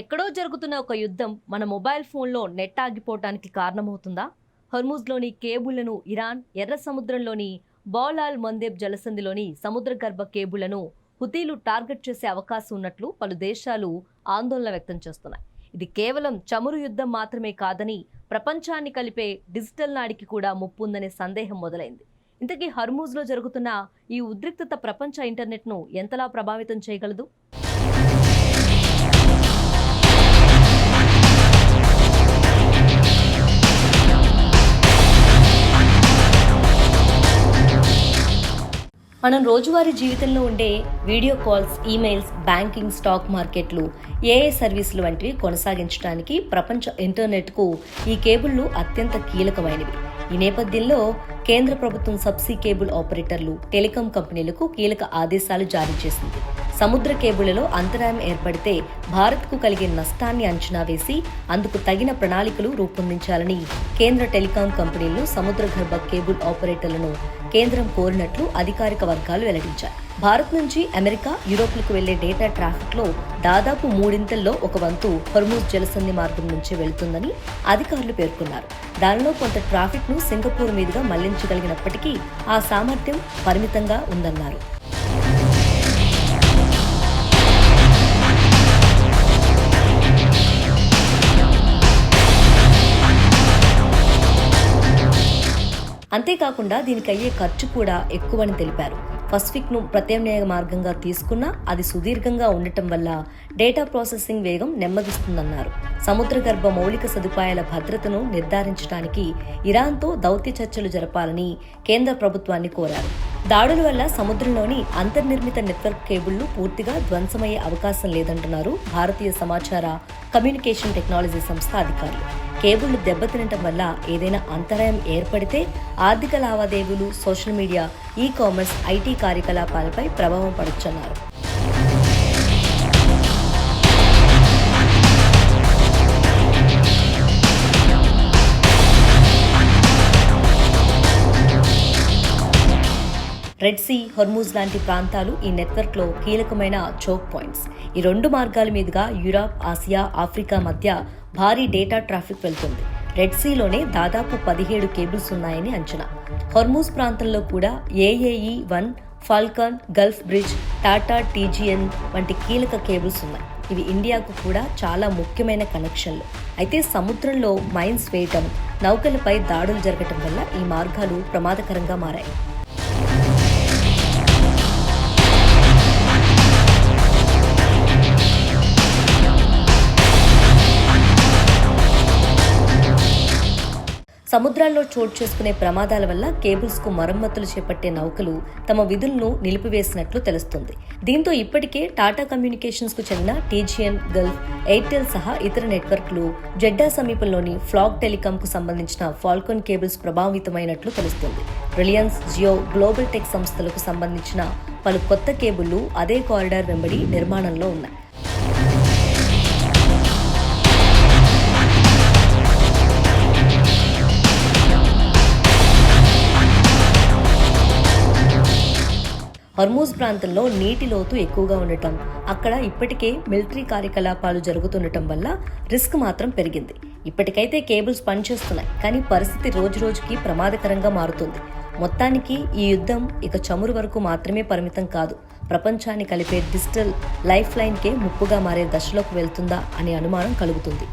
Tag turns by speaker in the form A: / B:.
A: ఎక్కడో జరుగుతున్న ఒక యుద్ధం మన మొబైల్ ఫోన్లో నెట్ ఆగిపోవటానికి కారణమవుతుందా? హర్ముజ్లోని కేబుళ్లను ఇరాన్, ఎర్ర సముద్రంలోని బౌలాల్ మందేబ్ జలసంధిలోని సముద్ర గర్భ కేబుళ్లను హుతీలు టార్గెట్ చేసే అవకాశం ఉన్నట్లు పలు దేశాలు ఆందోళన వ్యక్తం చేస్తున్నాయి. ఇది కేవలం చమురు యుద్ధం మాత్రమే కాదని, ప్రపంచాన్ని కలిపే డిజిటల్ నాడికి కూడా ముప్పు ఉందనే సందేహం మొదలైంది. ఇంతకీ హర్ముజ్లో జరుగుతున్న ఈ ఉద్రిక్తత ప్రపంచ ఇంటర్నెట్ను ఎంతలా ప్రభావితం చేయగలదు? మనం రోజువారీ జీవితంలో ఉండే video calls, emails, banking, stock మార్కెట్లు, ఏఐ సర్వీసులు వంటివి కొనసాగించడానికి ప్రపంచ ఇంటర్నెట్కు ఈ కేబుళ్లు అత్యంత కీలకమైనవి. ఈ నేపథ్యంలో కేంద్ర ప్రభుత్వం సబ్సీ కేబుల్ ఆపరేటర్లు, టెలికాం కంపెనీలకు కీలక ఆదేశాలు జారీ చేసింది. సముద్ర కేబుళ్లలో అంతరాయం ఏర్పడితే భారత్కు కలిగే నష్టాన్ని అంచనా వేసి అందుకు తగిన ప్రణాళికలు రూపొందించాలని కేంద్ర టెలికాం కంపెనీలను, సముద్ర గర్భ కేబుల్ ఆపరేటర్లను కేంద్రం కోరినట్లు అధికారిక వర్గాలు వెల్లడించాయి. భారత్ నుంచి అమెరికా, యూరోప్లకు వెళ్లే డేటా ట్రాఫిక్లో దాదాపు మూడింతల్లో ఒక వంతు హర్ముజ్ జలసంధి మార్గం నుంచి వెళుతుందని అధికారులు పేర్కొన్నారు. దానిలో కొంత ట్రాఫిక్ను సింగపూర్ మీదుగా మళ్లించగలిగినప్పటికీ ఆ సామర్థ్యం పరిమితంగా ఉందన్నారు. అంతేకాకుండా దీనికి అయ్యే ఖర్చు కూడా ఎక్కువని తెలిపారు. పసిఫిక్ను ప్రత్యామ్నాయ మార్గంగా తీసుకున్నా అది సుదీర్ఘంగా ఉండటం వల్ల డేటా ప్రాసెసింగ్ వేగం నెమ్మదిస్తుందన్నారు. సముద్ర గర్భ మౌలిక సదుపాయాల భద్రతను నిర్ధారించడానికి ఇరాన్తో దౌత్య చర్చలు జరపాలని కేంద్ర ప్రభుత్వాన్ని కోరారు. దాడుల వల్ల సముద్రంలోని అంతర్నిర్మిత నెట్వర్క్ కేబుళ్లు పూర్తిగా ధ్వంసమయ్యే అవకాశం లేదంటున్నారు భారతీయ సమాచార కమ్యూనికేషన్ టెక్నాలజీ సంస్థ అధికారులు. కేబుళ్లు దెబ్బతినటం వల్ల ఏదైనా అంతరాయం ఏర్పడితే ఆర్థిక లావాదేవీలు, social media, e commerce, IT కార్యకలాపాలపై ప్రభావం పడొచ్చన్నారు. రెడ్ సీ, హర్ముజ్ లాంటి ప్రాంతాలు ఈ నెట్వర్క్లో కీలకమైన చోక్ పాయింట్స్. ఈ రెండు మార్గాల మీదుగా యూరప్, ఆసియా, ఆఫ్రికా మధ్య భారీ డేటా ట్రాఫిక్ వెళ్తుంది. రెడ్ సీలోనే దాదాపు 17 కేబుల్స్ ఉన్నాయని అంచనా. హర్ముజ్ ప్రాంతంలో కూడా AAE-1, Falcon, Gulf bridge, Tata TGN వంటి కీలక కేబుల్స్ ఉన్నాయి. ఇవి ఇండియాకు కూడా చాలా ముఖ్యమైన కనెక్షన్లు. అయితే సముద్రంలో మైన్స్ వేయటం, నౌకలపై దాడులు జరగటం వల్ల ఈ మార్గాలు ప్రమాదకరంగా మారాయి. సముద్రాల్లో చోటు చేసుకునే ప్రమాదాల వల్ల కేబుల్స్కు మరమ్మతులు చేపట్టే నౌకలు తమ విధులను నిలిపివేసినట్లు తెలుస్తుంది. దీంతో ఇప్పటికే టాటా కమ్యూనికేషన్స్కు చెందిన TGN, గల్ఫ్, ఎయిర్టెల్ సహా ఇతర నెట్వర్క్లు జెడ్డా సమీపంలోని ఫ్లాగ్ టెలికాంకు సంబంధించిన ఫాల్కన్ కేబుల్స్ ప్రభావితమైనట్లు తెలుస్తుంది. రిలయన్స్, జియో, గ్లోబల్ టెక్ సంస్థలకు సంబంధించిన పలు కొత్త కేబుళ్లు అదే కారిడార్ వెంబడి నిర్మాణంలో ఉన్నాయి. హర్ముజ్ ప్రాంతంలో నీటి లోతు ఎక్కువగా ఉండటం, అక్కడ ఇప్పటికే మిలిటరీ కార్యకలాపాలు జరుగుతుండటం వల్ల రిస్క్ మాత్రం పెరిగింది. ఇప్పటికైతే కేబుల్స్ పనిచేస్తున్నాయి, కానీ పరిస్థితి రోజురోజుకి ప్రమాదకరంగా మారుతుంది. మొత్తానికి ఈ యుద్ధం ఇక చమురు వరకు మాత్రమే పరిమితం కాదు, ప్రపంచాన్ని కలిపే డిజిటల్ లైఫ్ లైన్కే ముప్పుగా మారే దశలోకి వెళ్తుందా అనే అనుమానం కలుగుతుంది.